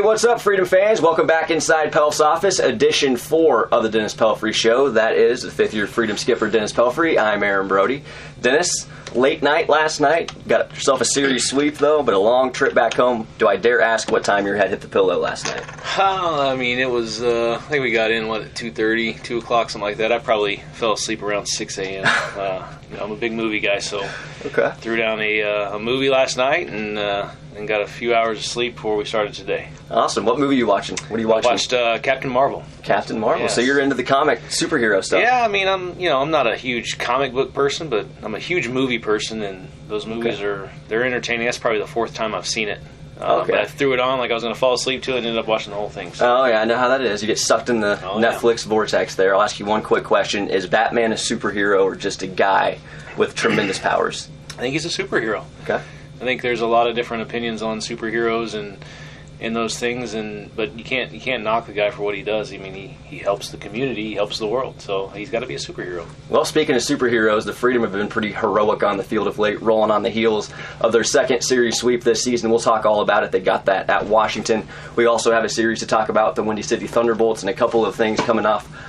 what's up, Freedom fans? Welcome back inside Pelf's office, edition 4 of the Dennis Pelfrey Show. That is the fifth-year Freedom skipper, Dennis Pelfrey. I'm Aaron Brody. Dennis, late night last night. Got yourself a series sweep, though, but a long trip back home. Do I dare ask what time your head hit the pillow last night? I mean, it was, I think we got in, at 2:30, 2 o'clock, something like that. I probably fell asleep around 6 a.m. I'm a big movie guy, so threw down a movie last night and got a few hours of sleep before we started today. Awesome. What movie are you watching? What are you watching? I watched Captain Marvel. Captain Marvel. Yes. So you're into the comic superhero stuff. Yeah, I mean, I'm not a huge comic book person, but I'm a huge movie person, and those movies they're entertaining. That's probably the fourth time I've seen it. But I threw it on like I was going to fall asleep to it and ended up watching the whole thing. So. Oh, yeah, I know how that is. You get sucked in the Netflix vortex there. I'll ask you one quick question. Is Batman a superhero or just a guy with tremendous powers? I think he's a superhero. Okay. I think there's a lot of different opinions on superheroes and those things, but you can't knock the guy for what he does. I mean, he helps the community, he helps the world, so he's got to be a superhero. Well, speaking of superheroes, the Freedom have been pretty heroic on the field of late, rolling on the heels of their second series sweep this season. We'll talk all about it. They got that at Washington. We also have a series to talk about, the Windy City Thunderbolts, and a couple of things coming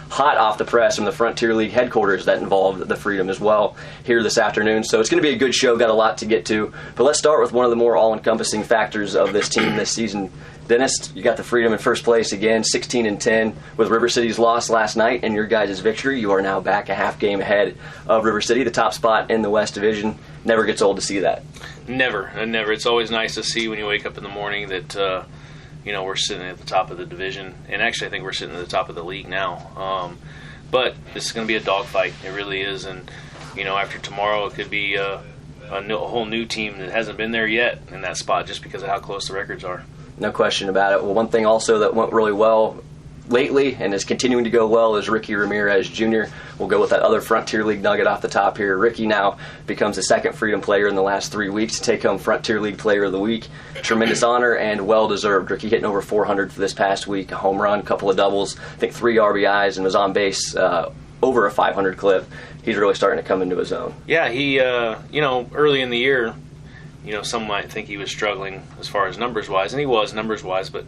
hot off the press from the Frontier League headquarters that involved the Freedom as well here this afternoon. So it's going to be a good show, got a lot to get to. But let's start with one of the more all-encompassing factors of this team this season. Dennis, you got the Freedom in first place again, 16-10. With River City's loss last night and your guys' victory, you are now back a half game ahead of River City, the top spot in the West Division. Never gets old to see that. Never. It's always nice to see when you wake up in the morning that we're sitting at the top of the division. And actually, I think we're sitting at the top of the league now. But this is going to be a dogfight. It really is. And, after tomorrow, it could be a whole new team that hasn't been there yet in that spot just because of how close the records are. No question about it. Well, one thing also that went really well lately and is continuing to go well is Ricky Ramirez Jr. We'll go with that other Frontier League nugget off the top here. Ricky now becomes the second Freedom player in the last 3 weeks to take home Frontier League Player of the Week. Tremendous honor and well-deserved. Ricky hitting over 400 for this past week, a home run, a couple of doubles, I think 3 RBIs, and was on base over a 500 clip. He's really starting to come into his own. Yeah, he, early in the year, some might think he was struggling as far as numbers-wise, and he was numbers-wise, but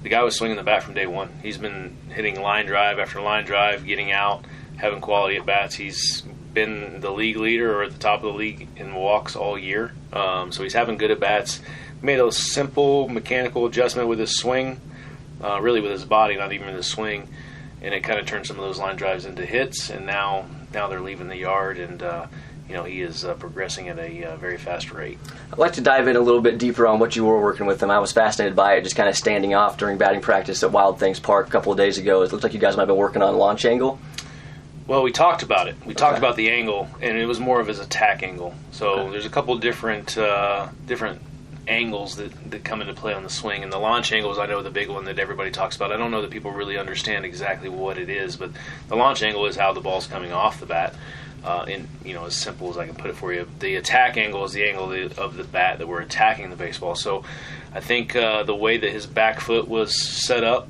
the guy was swinging the bat from day one. He's been hitting line drive after line drive, getting out, having quality at-bats. He's been the league leader or at the top of the league in walks all year, so he's having good at-bats. Made a simple mechanical adjustment with his swing, really with his body, not even his swing, and it kind of turned some of those line drives into hits, and now they're leaving the yard, and he is progressing at a very fast rate. I'd like to dive in a little bit deeper on what you were working with him. I was fascinated by it, just kind of standing off during batting practice at Wild Things Park a couple of days ago. It looked like you guys might have been working on launch angle. Well, we talked about it. We talked about the angle, and it was more of his attack angle. So there's a couple different angles that come into play on the swing. And the launch angle is, I know, the big one that everybody talks about. I don't know that people really understand exactly what it is, but the launch angle is how the ball's coming off the bat. As simple as I can put it for you. The attack angle is the angle of the bat that we're attacking the baseball. So I think the way that his back foot was set up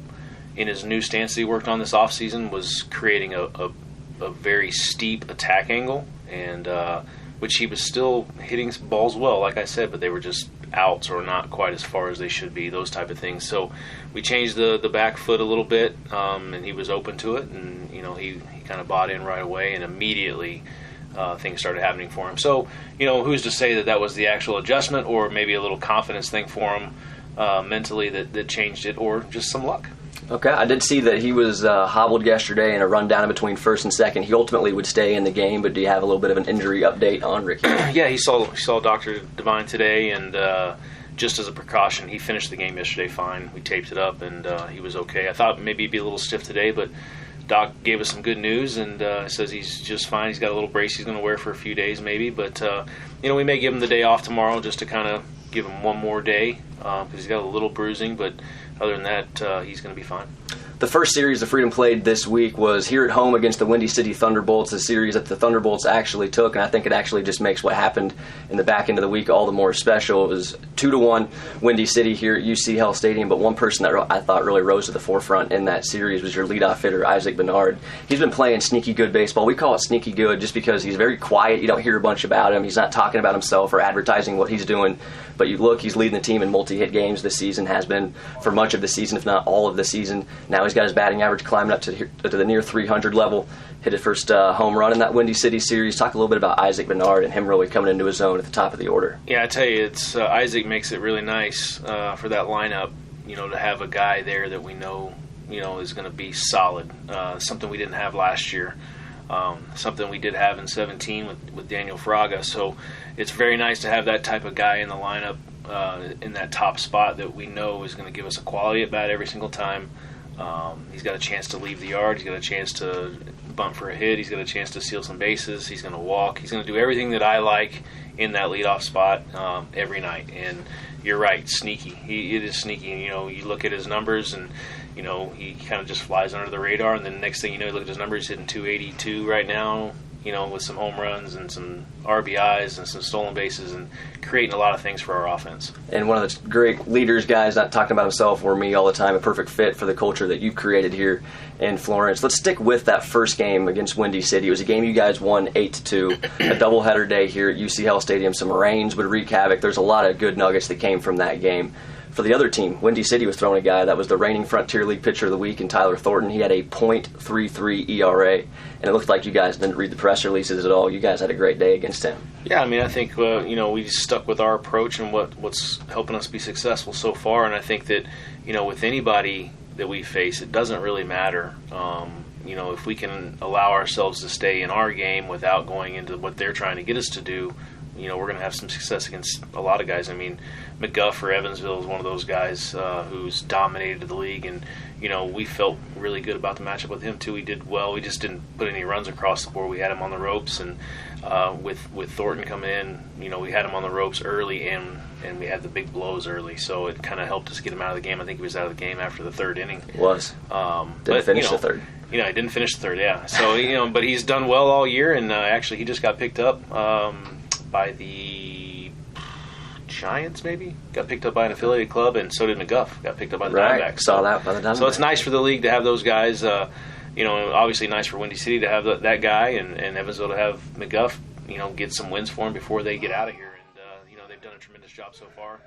in his new stance that he worked on this offseason was creating a very steep attack angle, and which he was still hitting balls well, like I said, but they were just outs or not quite as far as they should be, those type of things. So we changed the back foot a little bit, and he was open to it, and he kind of bought in right away, and immediately things started happening for him. So, who's to say that was the actual adjustment, or maybe a little confidence thing for him mentally that changed it, or just some luck. Okay, I did see that he was hobbled yesterday in a run down in between first and second. He ultimately would stay in the game, but do you have a little bit of an injury update on Ricky? Yeah, he saw Dr. Devine today, and just as a precaution, he finished the game yesterday fine. We taped it up, and he was okay. I thought maybe he'd be a little stiff today, but Doc gave us some good news, and says he's just fine. He's got a little brace he's going to wear for a few days maybe, but we may give him the day off tomorrow just to kind of give him one more day because he's got a little bruising, but other than that, he's going to be fine. The first series the Freedom played this week was here at home against the Windy City Thunderbolts, a series that the Thunderbolts actually took, and I think it actually just makes what happened in the back end of the week all the more special. It was 2-1 Windy City here at UC Health Stadium, but one person that I thought really rose to the forefront in that series was your leadoff hitter, Isaac Benard. He's been playing sneaky good baseball. We call it sneaky good just because he's very quiet. You don't hear a bunch about him. He's not talking about himself or advertising what he's doing, but you look, he's leading the team in multi-hit games this season, has been for much of the season, if not all of the season. Now he's got his batting average climbing up to the near 300 level. Hit his first home run in that Windy City series. Talk a little bit about Isaac Benard and him really coming into his own at the top of the order. Yeah, I tell you, it's Isaac makes it really nice for that lineup, to have a guy there that we know, is going to be solid. Something we didn't have last year. Something we did have in 17 with Daniel Fraga. So it's very nice to have that type of guy in the lineup in that top spot that we know is going to give us a quality at bat every single time. He's got a chance to leave the yard. He's got a chance to bunt for a hit. He's got a chance to steal some bases. He's going to walk. He's going to do everything that I like in that leadoff spot every night. And you're right, sneaky. It is sneaky. You look at his numbers and, he kind of just flies under the radar. And then next thing you know, you look at his numbers, he's hitting 282 right now, with some home runs and some RBIs and some stolen bases and creating a lot of things for our offense. And one of the great leaders, guys, not talking about himself or me all the time, a perfect fit for the culture that you've created here in Florence. Let's stick with that first game against Windy City. It was a game you guys won 8-2, a doubleheader day here at UC Health Stadium. Some rains would wreak havoc. There's a lot of good nuggets that came from that game. For the other team, Windy City was throwing a guy that was the reigning Frontier League Pitcher of the Week in Tyler Thornton. He had a .33 ERA, and it looked like you guys didn't read the press releases at all. You guys had a great day against him. Yeah, I think we stuck with our approach and what's helping us be successful so far. And I think that with anybody that we face, it doesn't really matter. If we can allow ourselves to stay in our game without going into what they're trying to get us to do, we're going to have some success against a lot of guys. McGuff for Evansville is one of those guys who's dominated the league, and we felt really good about the matchup with him too. We did well. We just didn't put any runs across the board. We had him on the ropes, and with Thornton coming in, we had him on the ropes early, and we had the big blows early, so it kind of helped us get him out of the game. I think he was out of the game after the third inning. Didn't finish the third. He didn't finish the third. Yeah. So but he's done well all year, and actually he just got picked up by the Giants, maybe? Got picked up by an affiliated club, and so did McGuff. Got picked up by the Diamondbacks. Saw that by the Diamondbacks. So it's nice for the league to have those guys. Obviously nice for Windy City to have that guy, and Evansville to have McGuff, get some wins for him before they get out of here. And, they've done a tremendous job so far.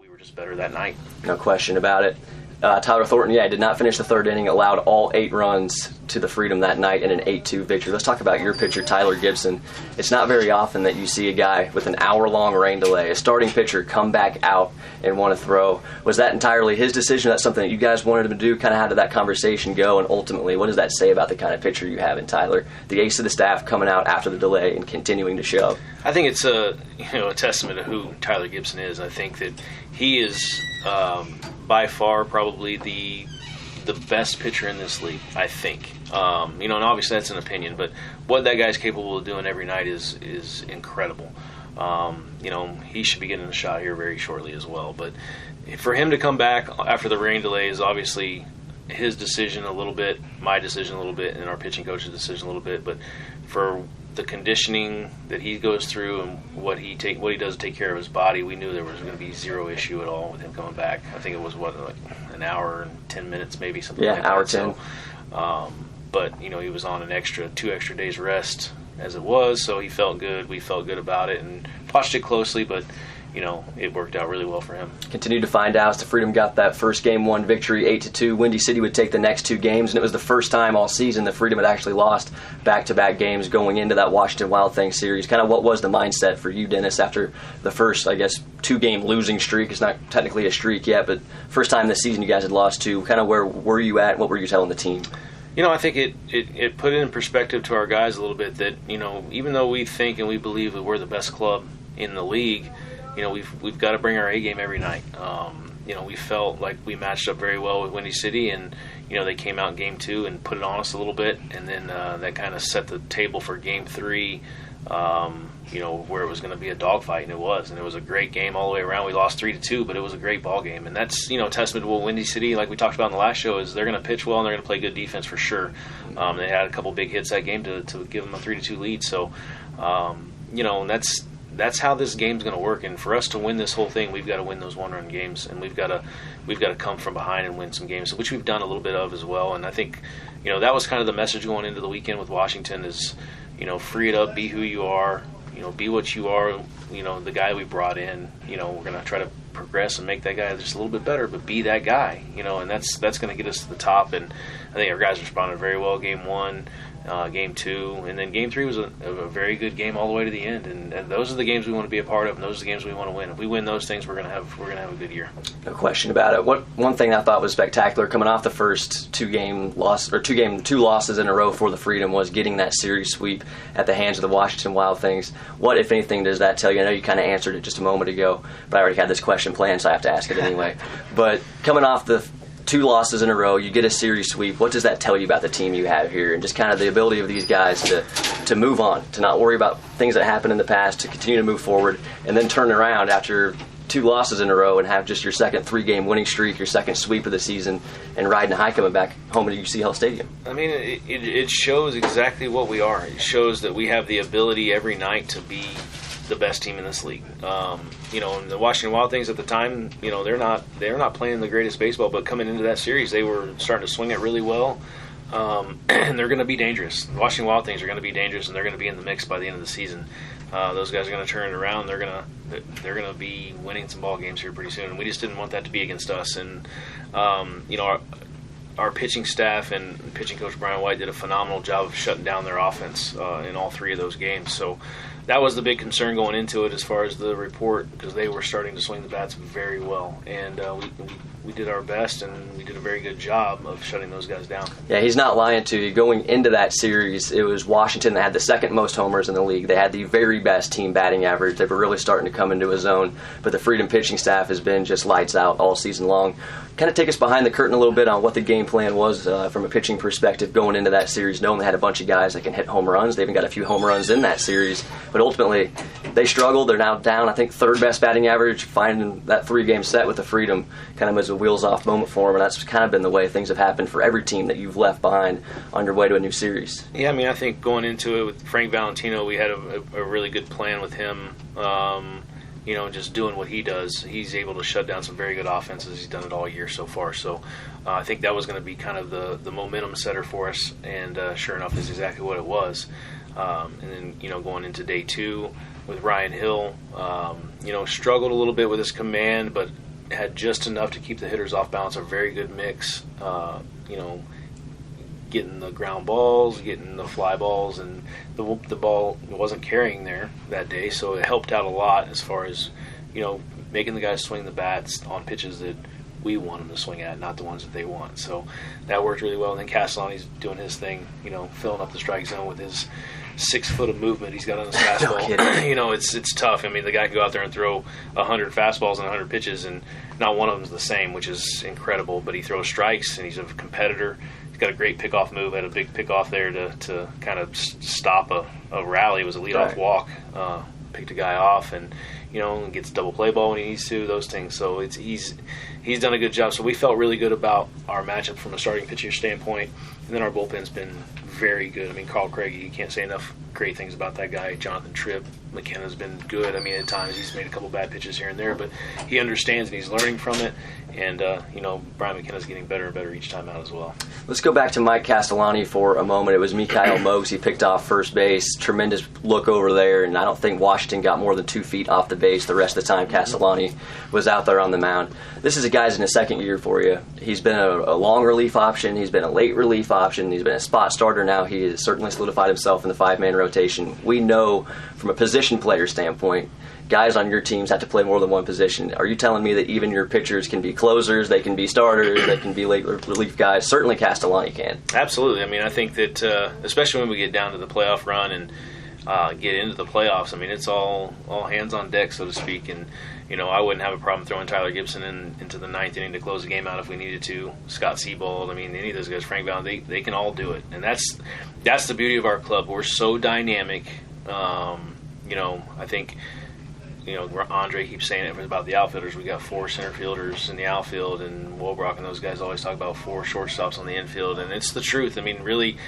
We were just better that night. No question about it. Tyler Thornton, did not finish the third inning, allowed all 8 runs to the Freedom that night in an 8-2 victory. Let's talk about your pitcher, Tyler Gibson. It's not very often that you see a guy with an hour-long rain delay, a starting pitcher, come back out and want to throw. Was that entirely his decision? That's something that you guys wanted him to do? Kind of how did that conversation go? And ultimately, what does that say about the kind of pitcher you have in Tyler, the ace of the staff, coming out after the delay and continuing to show? I think it's a testament to who Tyler Gibson is. I think that he is by far probably the best pitcher in this league, I think. And obviously that's an opinion, but what that guy's capable of doing every night is incredible. He should be getting a shot here very shortly as well. But for him to come back after the rain delay is obviously his decision a little bit, my decision a little bit, and our pitching coach's decision a little bit. But for the conditioning that he goes through and what he does to take care of his body, we knew there was going to be zero issue at all with him coming back. I think it was an hour and 10 minutes, maybe something. Yeah, like hour that. 10. So, but he was on an extra 2 extra days rest as it was, so he felt good. We felt good about it and watched it closely, but it worked out really well for him. Continued to find out as the Freedom got that first game 1 victory, 8-2. Windy City would take the next 2 games, and it was the first time all season the Freedom had actually lost back-to-back games going into that Washington Wild Thing series. Kind of what was the mindset for you, Dennis, after the first, 2-game losing streak? It's not technically a streak yet, but first time this season you guys had lost 2. Kind of where were you at? What were you telling the team? I think it put it in perspective to our guys a little bit that, even though we think and we believe that we're the best club in the league, we've got to bring our A game every night. we felt like we matched up very well with Windy City, and they came out in Game 2 and put it on us a little bit, and then that kind of set the table for Game 3. Where it was going to be a dogfight, and it was a great game all the way around. We lost 3-2, but it was a great ball game, and that's testament to what Windy City, like we talked about in the last show, is they're going to pitch well and they're going to play good defense for sure. They had a couple big hits that game to give them a 3-2 lead, so and that's how this game's going to work. And for us to win this whole thing, we've got to win those one-run games, and we've got to come from behind and win some games, which we've done a little bit of as well. And I think that was kind of the message going into the weekend with Washington is free it up, be who you are. Be what you are, the guy we brought in, we're going to try to progress and make that guy just a little bit better, but be that guy, and that's going to get us to the top. And I think our guys responded very well Game 1, Game 2, and then Game 3 was a very good game all the way to the end. And those are the games we want to be a part of, and those are the games we want to win. If we win those things, we're going to have a good year. No question about it. One thing I thought was spectacular coming off the first two losses in a row for the Freedom was getting that series sweep at the hands of the Washington Wild Things. What, if anything, does that tell you? I know you kind of answered it just a moment ago, but I already had this question planned, so I have to ask it anyway. But coming off the 2 losses in a row, you get a series sweep. What does that tell you about the team you have here, and just kind of the ability of these guys to move on, to not worry about things that happened in the past, to continue to move forward, and then turn around after 2 losses in a row and have just your second 3-game winning streak, your second sweep of the season, and riding high coming back home to UC Stadium? I mean, it shows exactly what we are. It shows that we have the ability every night to be the best team in this league. The Washington Wild Things at the time, they're not playing the greatest baseball, but coming into that series, they were starting to swing it really well, and they're going to be dangerous. The Washington Wild Things are going to be dangerous, and they're going to be in the mix by the end of the season. Those guys are going to turn it around. They're going to be winning some ball games here pretty soon, and we just didn't want that to be against us. And our pitching staff and pitching coach Brian White did a phenomenal job of shutting down their offense in all 3 of those games. So that was the big concern going into it as far as the report, because they were starting to swing the bats very well, and we did our best, and we did a very good job of shutting those guys down. Yeah, he's not lying to you. Going into that series, it was Washington that had the second most homers in the league. They had the very best team batting average. They were really starting to come into a zone, but the Freedom pitching staff has been just lights out all season long. Kind of take us behind the curtain a little bit on what the game plan was from a pitching perspective going into that series, knowing they had a bunch of guys that can hit home runs. They even got a few home runs in that series, but ultimately they struggled. They're now down, I think, 3rd best batting average. Finding that 3-game set with the Freedom kind of was a wheels-off moment for them, and that's kind of been the way things have happened for every team that you've left behind on your way to a new series. Yeah, I mean, I think going into it with Frank Valentino, we had a really good plan with him. Just doing what he does, he's able to shut down some very good offenses. He's done it all year so far. So I think that was going to be kind of the momentum setter for us, and sure enough, is exactly what it was. And then, going into day 2 with Ryan Hill, struggled a little bit with his command, but had just enough to keep the hitters off balance. A very good mix, getting the ground balls, getting the fly balls, and the ball wasn't carrying there that day, so it helped out a lot as far as, making the guys swing the bats on pitches that we want them to swing at, not the ones that they want. So that worked really well. And then Castellani's doing his thing, filling up the strike zone with his 6 foot of movement he's got on his fastball. It's tough. I mean, the guy can go out there and throw 100 fastballs and 100 pitches, and not one of them's the same, which is incredible. But he throws strikes, and he's a competitor. He's got a great pickoff move. Had a big pickoff there to kind of stop a rally. It was a leadoff walk. Picked a guy off, and gets a double play ball when he needs to. Those things. So he's done a good job. So we felt really good about our matchup from a starting pitcher standpoint. And then our bullpen's been very good. I mean, Carl Craigie, you can't say enough great things about that guy. Jonathan Tripp, McKenna's been good. I mean, at times he's made a couple bad pitches here and there, but he understands and he's learning from it. And, Brian McKenna's getting better and better each time out as well. Let's go back to Mike Castellani for a moment. It was Mikhail Mogs. He picked off first base. Tremendous look over there, and I don't think Washington got more than 2 feet off the base the rest of the time Castellani was out there on the mound. This is a guy's in his second year for you. He's been a long relief option. He's been a late relief option. He's been a spot starter now. He has certainly solidified himself in the 5-man rotation. We know from a position player standpoint, guys on your teams have to play more than one position. Are you telling me that even your pitchers can be closers, they can be starters, they can be late relief guys? Certainly Castellani can. Absolutely. I mean, I think that especially when we get down to the playoff run and get into the playoffs. I mean, it's all hands on deck, so to speak. And I wouldn't have a problem throwing Tyler Gibson into the ninth inning to close the game out if we needed to. Scott Seabold, I mean, any of those guys, Frank Valentino, they can all do it. And that's the beauty of our club. We're so dynamic. I think Andre keeps saying it about the outfielders. We got 4 center fielders in the outfield, and Wolbrock and those guys always talk about 4 shortstops on the infield, and it's the truth. I mean, really,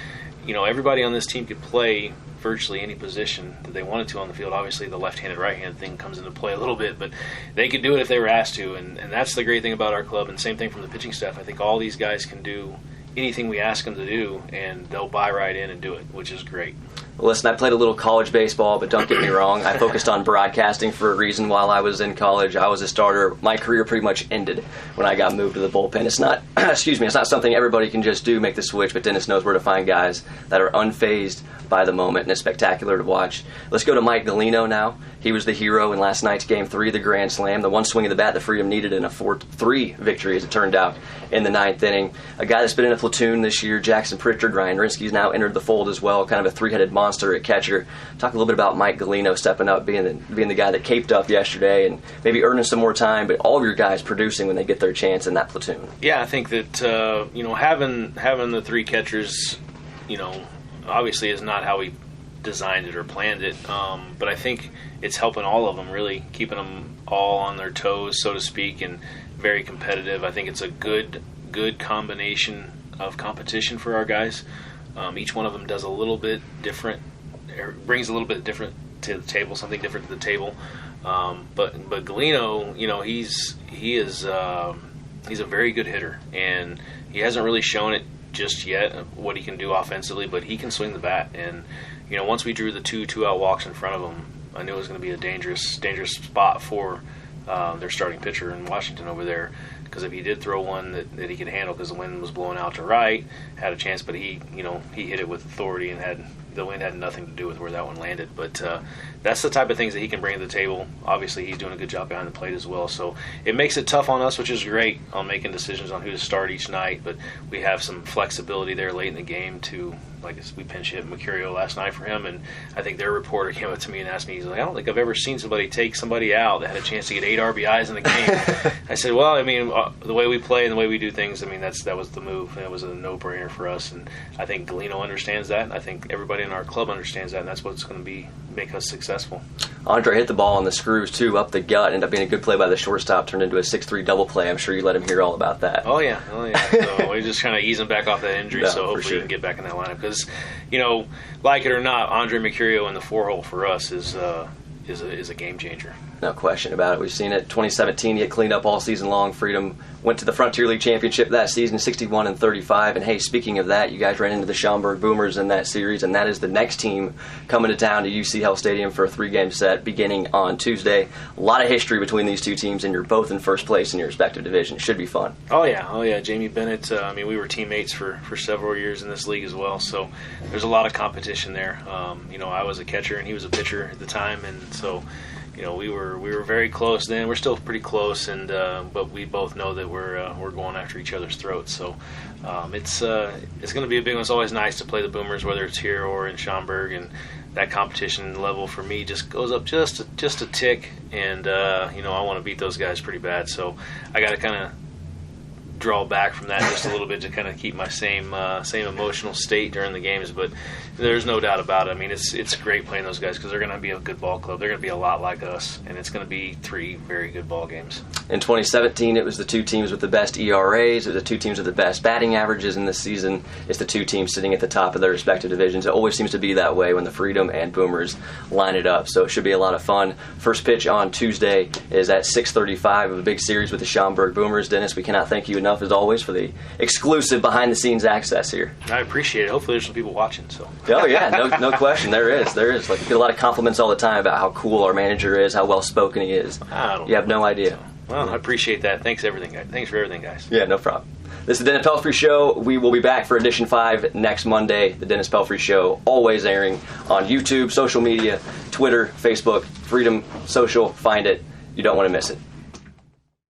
everybody on this team could play virtually any position that they wanted to on the field. Obviously, the left-handed, right-handed thing comes into play a little bit, but they could do it if they were asked to, and that's the great thing about our club, and same thing from the pitching staff. I think all these guys can do anything we ask them to do, and they'll buy right in and do it, which is great. Well, listen, I played a little college baseball, but don't get me wrong. I focused on broadcasting for a reason while I was in college. I was a starter. My career pretty much ended when I got moved to the bullpen. It's not, it's not something everybody can just do, make the switch, but Dennis knows where to find guys that are unfazed by the moment, and it's spectacular to watch. Let's go to Mike Galino now. He was the hero in last night's Game 3 of the Grand Slam, the one swing of the bat that Freedom needed in a 4-3 victory, as it turned out, in the ninth inning. A guy that's been in a platoon this year, Jackson Pritchard. Ryan Rinsky's now entered the fold as well, kind of a three-headed monster at catcher. Talk a little bit about Mike Galino stepping up, being the guy that caped up yesterday, and maybe earning some more time, but all of your guys producing when they get their chance in that platoon. Yeah, I think that having the 3 catchers, obviously is not how we designed it or planned it, but I think it's helping all of them, really keeping them all on their toes, so to speak, and very competitive. I think it's a good combination of competition for our guys. Each one of them does a little bit different, brings a little bit different to the table, something different to the table. But Galino, he's a very good hitter, and he hasn't really shown it just yet what he can do offensively, but he can swing the bat. And once we drew the 2-out walks in front of him, I knew it was going to be a dangerous spot for their starting pitcher in Washington over there. Because if he did throw one that he could handle, because the wind was blowing out to right, had a chance, but he hit it with authority, and the wind had nothing to do with where that one landed. But that's the type of things that he can bring to the table. Obviously, he's doing a good job behind the plate as well. So it makes it tough on us, which is great, on making decisions on who to start each night. But we have some flexibility there late in the game to, like we pinch hit Mercurio last night for him, and I think their reporter came up to me and asked me, he's like, I don't think I've ever seen somebody take somebody out that had a chance to get 8 RBIs in the game. I said, well, I mean, the way we play and the way we do things, I mean, that was the move. It was a no-brainer for us, and I think Galino understands that, and I think everybody in our club understands that, and that's what's going to make us successful. Andre hit the ball on the screws, too, up the gut. Ended up being a good play by the shortstop, turned into a 6-3 double play. I'm sure you let him hear all about that. Oh, yeah. So we just kind of ease him back off that injury, so hopefully he can get back in that lineup. Because, like it or not, Andre Mercurio in the 4-hole for us is a game changer. No question about it. We've seen it. 2017, he had cleaned up all season long. Freedom went to the Frontier League Championship that season, 61-35. And hey, speaking of that, you guys ran into the Schaumburg Boomers in that series, and that is the next team coming to town to UC Health Stadium for a 3-game set beginning on Tuesday. A lot of history between these two teams, and you're both in first place in your respective division. It should be fun. Oh yeah. Jamie Bennett. We were teammates for several years in this league as well. So there's a lot of competition there. I was a catcher and he was a pitcher at the time, and so. We were very close then. We're still pretty close, and but we both know that we're going after each other's throats. So it's going to be a big one. It's always nice to play the Boomers, whether it's here or in Schaumburg, and that competition level for me just goes up just a tick. And I want to beat those guys pretty bad. So I got to kind of draw back from that just a little bit to kind of keep my same emotional state during the games. But there's no doubt about it. I mean, it's great playing those guys because they're going to be a good ball club. They're going to be a lot like us, and it's going to be 3 very good ball games. In 2017, it was the 2 teams with the best ERAs. It was the 2 teams with the best batting averages. In this season, it's the 2 teams sitting at the top of their respective divisions. It always seems to be that way when the Freedom and Boomers line it up. So it should be a lot of fun. First pitch on Tuesday is at 6:35 of a big series with the Schaumburg Boomers. Dennis, we cannot thank you enough, as always, for the exclusive behind-the-scenes access here. I appreciate it. Hopefully there's some people watching. So. Oh, yeah, no question. There is. Like, we get a lot of compliments all the time about how cool our manager is, how well-spoken he is. You have no idea. Well, I appreciate that. Thanks for everything, guys. Yeah, no problem. This is the Dennis Pelfrey Show. We will be back for Edition 5 next Monday. The Dennis Pelfrey Show, always airing on YouTube, social media, Twitter, Facebook, Freedom Social. Find it. You don't want to miss it.